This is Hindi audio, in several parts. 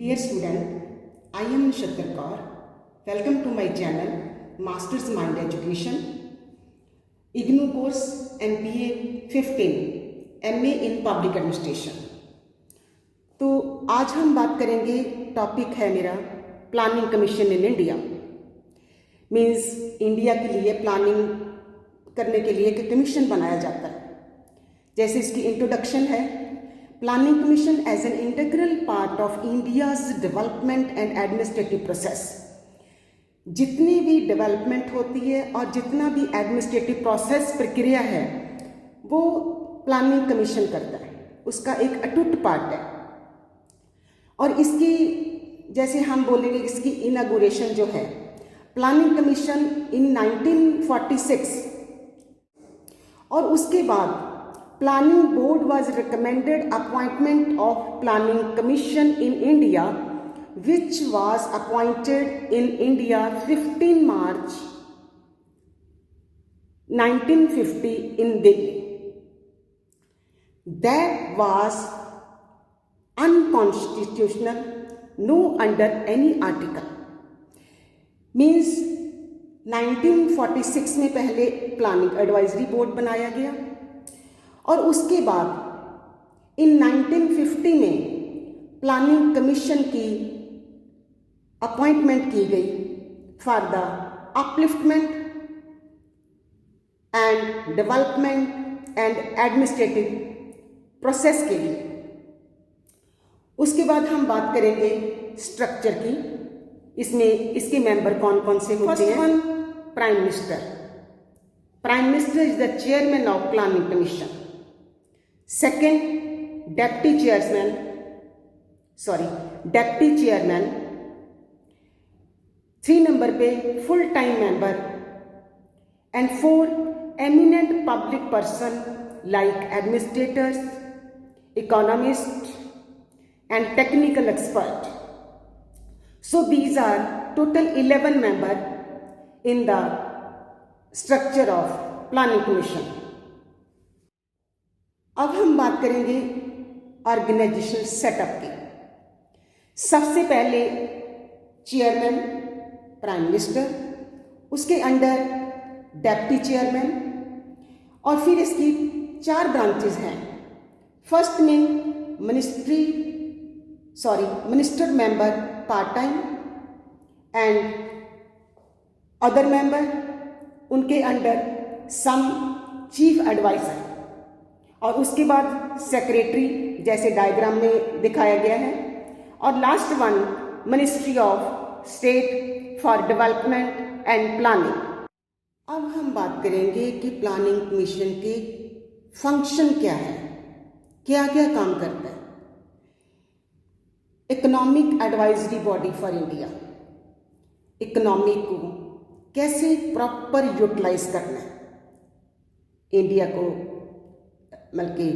Dear student, I am Nishatar Kaur. Welcome to my channel Masters Mind Education, IGNOU course MPA 15, MA in Public Administration. तो आज हम बात करेंगे, टॉपिक है मेरा planning commission in India. Means India के लिए प्लानिंग करने के लिए एक कमीशन बनाया जाता है। जैसे इसकी इंट्रोडक्शन है, planning commission as an integral part of India's development and administrative process. जितनी भी डेवलपमेंट होती है और जितना भी एडमिनिस्ट्रेटिव प्रोसेस प्रक्रिया है वो प्लानिंग कमीशन करता है, उसका एक अटूट पार्ट है। और इसकी जैसे हम बोलेंगे, इसकी इनॉग्रेशन जो है प्लानिंग कमीशन इन 1946, और उसके बाद planning board was recommended appointment of planning commission in India which was appointed in India 15 March 1950 in Delhi. That was unconstitutional, no under any article. Means 1946 में पहले प्लानिंग एडवाइजरी बोर्ड बनाया गया और उसके बाद इन 1950 में प्लानिंग कमीशन की अपॉइंटमेंट की गई for the upliftment and development and administrative process के लिए। उसके बाद हम बात करेंगे स्ट्रक्चर की। इसमें इसके मेंबर कौन कौन से होते हैं? First one, prime minister. Prime minister is the chairman of planning commission. Second, deputy chairman. 3 number पे full time member. And 4, eminent public person like administrators, economist and technical expert. So these are total 11 member in the structure of planning commission. अब हम बात करेंगे ऑर्गेनाइजेशनल सेटअप की। सबसे पहले चेयरमैन प्राइम मिनिस्टर, उसके अंडर डेप्टी चेयरमैन, और फिर इसकी 4 ब्रांचेस हैं। फर्स्ट में minister member part time and other member, उनके अंडर सम चीफ एडवाइजर, और उसके बाद सेक्रेटरी जैसे डायग्राम में दिखाया गया है, और last one ministry of state for development and planning. अब हम बात करेंगे कि प्लानिंग कमीशन के फंक्शन क्या है, क्या क्या काम करता है। Economic advisory body for India. Economy को कैसे प्रॉपर यूटिलाइज करना है इंडिया को बल्कि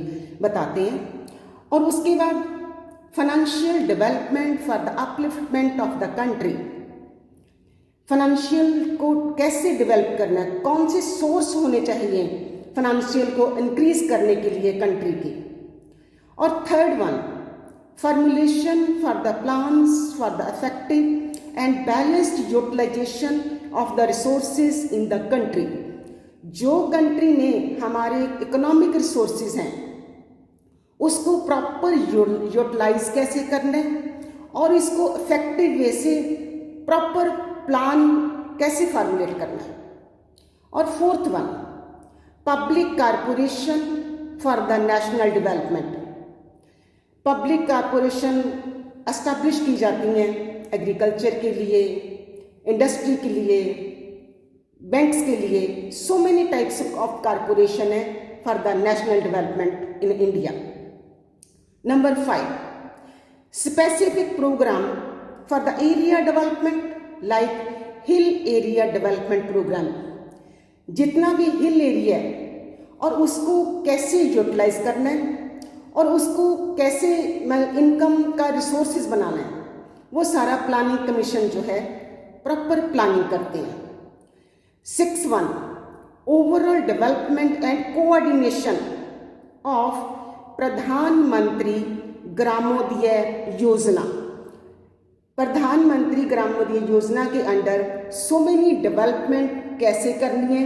बताते हैं। और उसके बाद financial development for the upliftment of the country. Financial को कैसे डेवलप करना है, कौन से सोर्स होने चाहिए फाइनेंशियल को इंक्रीज करने के लिए कंट्री की। और third one, formulation for the plans for the effective and balanced utilisation of the resources in the country. जो कंट्री में हमारे इकोनॉमिक रिसोर्सेज हैं उसको प्रॉपर यूटिलाइज कैसे करना है और इसको इफेक्टिव वे से प्रॉपर प्लान कैसे फॉर्मुलेट करना है। और fourth one, public corporation for the national development. Public corporation establish की जाती हैं एग्रीकल्चर के लिए, इंडस्ट्री के लिए, बैंक्स के लिए। So many types of corporation है for the national development in India. Number 5, specific programme for the area development like hill area development programme. जितना भी हिल एरिया है और उसको कैसे यूटिलाइज करना है और उसको कैसे इनकम का रिसोर्सेज बनाना है, वो सारा प्लानिंग कमीशन जो है प्रॉपर प्लानिंग करते हैं। 6 1, overall development and coordination of प्रधानमंत्री ग्रामोदय योजना। प्रधानमंत्री ग्राम मोदी योजना के अंडर सो मेनी डेवलपमेंट कैसे करनी है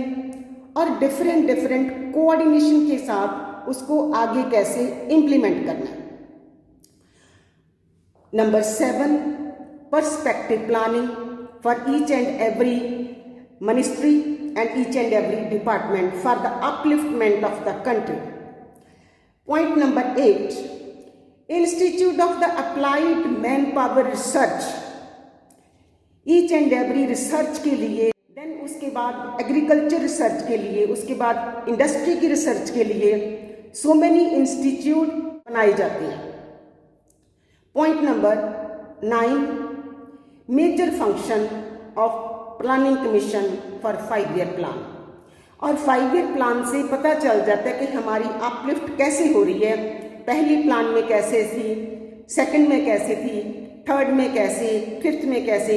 और डिफरेंट डिफरेंट कोऑर्डिनेशन के साथ उसको आगे कैसे इम्प्लीमेंट करना है। Number 7, perspective planning for each and every ministry and each and every department for the upliftment of the country. Point number 8, Institute of the Applied Manpower Research, each and every research के लिए, then उसके बाद agriculture research के लिए, उसके बाद industry की research के लिए so many institute बनाई जाती हैं। Point number 9, major function of planning commission for 5 year plan. और 5 ईयर प्लान से पता चल जाता है कि हमारी अपलिफ्ट कैसे हो रही है, पहली प्लान में कैसे थी, सेकंड में कैसे थी, थर्ड में कैसे, फिफ्थ में कैसे,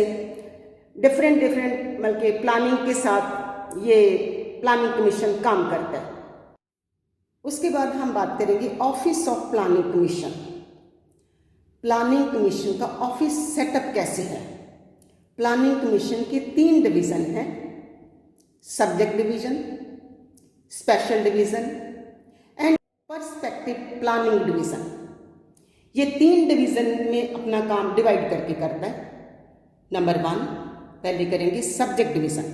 डिफरेंट डिफरेंट बल्कि प्लानिंग के साथ ये प्लानिंग कमीशन काम करता है। उसके बाद हम बात करेंगे office of planning commission. Planning commission का ऑफिस सेटअप कैसे है। प्लानिंग कमीशन के 3 डिवीज़न हैं, subject division, special division and perspective planning division. ये 3 डिवीज़न में अपना काम डिवाइड करके करता है। नंबर 1 पहले करेंगे सब्जेक्ट डिवीज़न।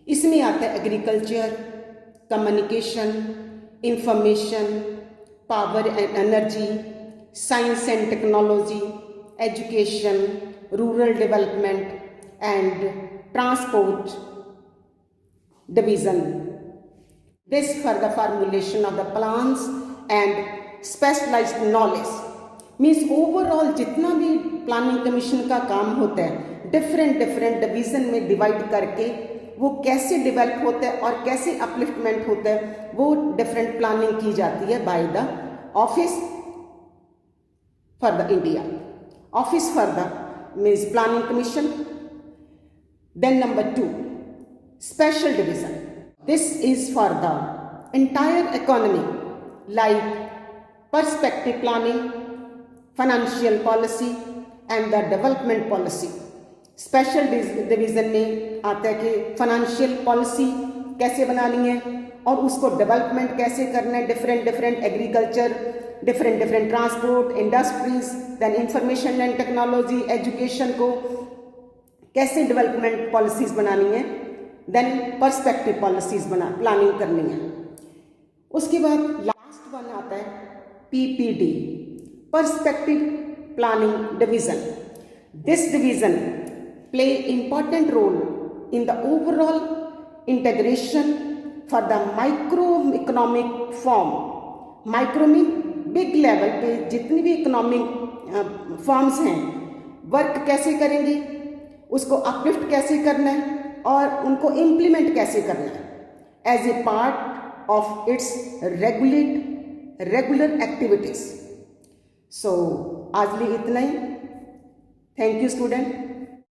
इसमें आता है agriculture, communication, information, power and energy, science and technology, education, rural development and transport division. This for the formulation of the plans and specialized knowledge means overall जितना भी प्लानिंग कमीशन का काम होता है डिफरेंट डिफरेंट डिवीजन में डिवाइड करके वो कैसे डेवलप होता है और कैसे अपलिफ्टमेंट होता है वो डिफरेंट प्लानिंग की जाती है by the office for the India, office for the means planning commission. Then number 2, special division. This is for the entire economy like perspective planning, financial policy and the development policy. Special division में आता है कि financial policy कैसे बनानी है और उसको development कैसे करना है, different agriculture, different transport, industries, then information and technology, education को कैसे डेवलपमेंट पॉलिसीज बनानी है, देन पर्सपेक्टिव पॉलिसीज प्लानिंग करनी है। उसके बाद लास्ट वन आता है PPD, perspective planning division. This division play important role in the overall integration for the micro economic form. Micro mean big level पे जितनी भी इकोनॉमिक फॉर्म्स हैं वर्क कैसे करेंगे, उसको अपलिफ्ट कैसे करना है और उनको इम्प्लीमेंट कैसे करना है as a part of its regular activities. So आज लिए इतना ही। Thank you student.